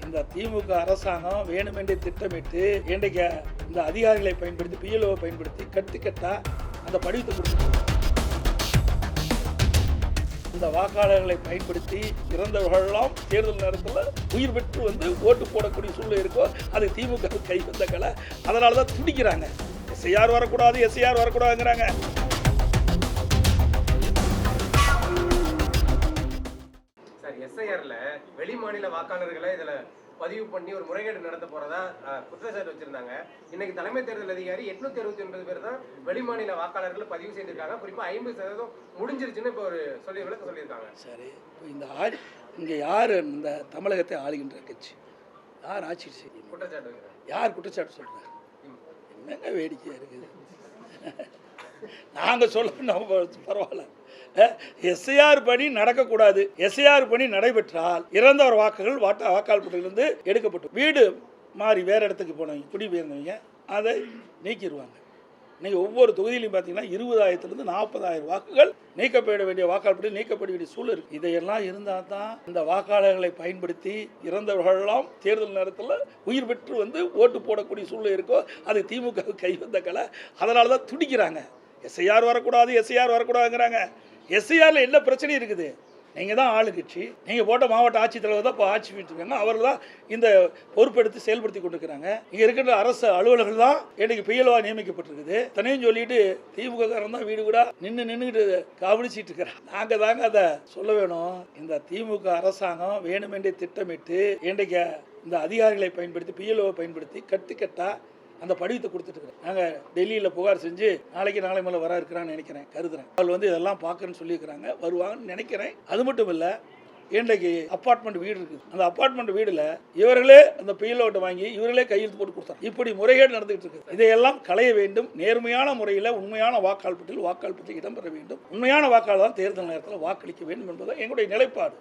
இந்த திமுக அரசாங்கம் வேணுமென்றே திட்டமிட்டு இன்றைக்கு இந்த அதிகாரிகளை பயன்படுத்தி பிஎல்ஓவை பயன்படுத்தி கட்டுக்கட்டா அந்த படிவத்தை கொடுத்து இந்த வாக்காளர்களை பயன்படுத்தி இறந்தவர்களெல்லாம் தேர்தல் நேரத்தில் உயிர் பெற்று ஓட்டு போடக்கூடிய சூழ்நிலை இருக்கோ அது திமுக கை வந்த கலை. அதனால தான் துடிக்கிறாங்க. எஸ்ஐஆர் வரக்கூடாது, எஸ்ஐஆர் வரக்கூடாதுங்கிறாங்க. எஸ்ஐஆர்ல வெளி மாநில வாக்காளர்களை இதுல பதிவு பண்ணி ஒரு முறைகேடு நடத்த போறதா குற்றச்சாட்டு வச்சிருந்தாங்க. இன்னைக்கு தலைமை தேர்தல் அதிகாரி 869 பேர் தான் வெளி மாநில வாக்காளர்களை பதிவு செய்திருக்காங்க. குறிப்பா 50% முடிஞ்சிருச்சுன்னு இப்போ ஒரு விளக்க சொல்லியிருக்காங்க. சரி, இந்த இங்க யாரு இந்த தமிழகத்தை ஆளுகின்ற கட்சி யார் ஆட்சி செய்யும்? குற்றச்சாட்டு யார் குற்றச்சாட்டு சொல்றாங்க? என்னங்க வேடிக்கையா இருக்குது. நாங்க சொல்லணும் பரவாயில்ல. எஸ்ஐஆர் பணி நடக்கக்கூடாது. எஸ்ஐஆர் பணி நடைபெற்றால் இறந்தவர் வாக்குகள் வாக்காளர் பட்டியலிருந்து எடுக்கப்பட்டு வீடு மாறி வேற இடத்துக்கு போனவங்க குடிபெயர்ந்தவங்க அதை நீக்கிடுவாங்க. இன்னைக்கு ஒவ்வொரு தொகுதியிலையும் பார்த்தீங்கன்னா 20,000 40,000 வாக்குகள் நீக்கப்பட வேண்டிய வாக்காளர் பட்டியல் நீக்கப்பட வேண்டிய சூழல் இருக்கு. இதையெல்லாம் இருந்தால் தான் இந்த வாக்காளர்களை பயன்படுத்தி இறந்தவர்களெல்லாம் தேர்தல் நேரத்தில் உயிர் பெற்று ஓட்டு போடக்கூடிய சூழ்நிலை இருக்கோ அது திமுக கை வந்த கலை. அதனால தான் துடிக்கிறாங்க. எஸ்ஐஆர் வரக்கூடாது, எஸ்ஐஆர் வரக்கூடாதுங்கிறாங்க. எஸ்ஐஆரில் என்ன பிரச்சனை இருக்குது? நீங்கள் தான் ஆளுங்கட்சி, நீங்கள் போட்ட மாவட்ட ஆட்சித்தலைவர் தான் இப்போ ஆட்சி இருக்காங்க. அவர்கள் தான் இந்த பொறுப்பெடுத்து செயல்படுத்தி கொண்டிருக்கிறாங்க. இங்கே இருக்கின்ற அரசு அலுவலர்கள் தான் இன்னைக்கு பிஎல்ஓவாக நியமிக்கப்பட்டிருக்குது. தனியும் சொல்லிட்டு திமுக காரன் தான் வீடு கூட நின்றுட்டு கவனிச்சிட்டு இருக்கிறாங்க. நாங்கள் தாங்க அதை சொல்ல வேணும். இந்த திமுக அரசாங்கம் வேணுமென்றே திட்டமிட்டு இன்றைக்கு இந்த அதிகாரிகளை பயன்படுத்தி பிஎல்ஓவை பயன்படுத்தி கட்டுக்கட்டா அந்த படிவத்தை கொடுத்துட்டு இருக்கிறேன். நாங்கள் டெல்லியில் புகார் செஞ்சு நாளை மேலே வர இருக்கிறான்னு நினைக்கிறேன், கருதுறேன். அவள் இதெல்லாம் பார்க்கணும்னு சொல்லியிருக்கிறாங்க, வருவாங்கன்னு நினைக்கிறேன். அது மட்டும் இல்லை, இன்றைக்கு அப்பார்ட்மெண்ட் வீடு இருக்குது. அந்த அப்பார்ட்மெண்ட் வீடில் இவர்களே அந்த பிஎல்ஓட்டை வாங்கி இவர்களே கையெழுத்து போட்டு கொடுத்தாங்க. இப்படி முறைகேடு நடந்துகிட்டு இருக்குது. இதையெல்லாம் களைய வேண்டும். நேர்மையான முறையில் உண்மையான வாக்காளர் பட்டியல் இடம்பெற வேண்டும். உண்மையான வாக்காளர் தான் தேர்தல் நேரத்தில் வாக்களிக்க வேண்டும் என்பது எங்களுடைய நிலைப்பாடு.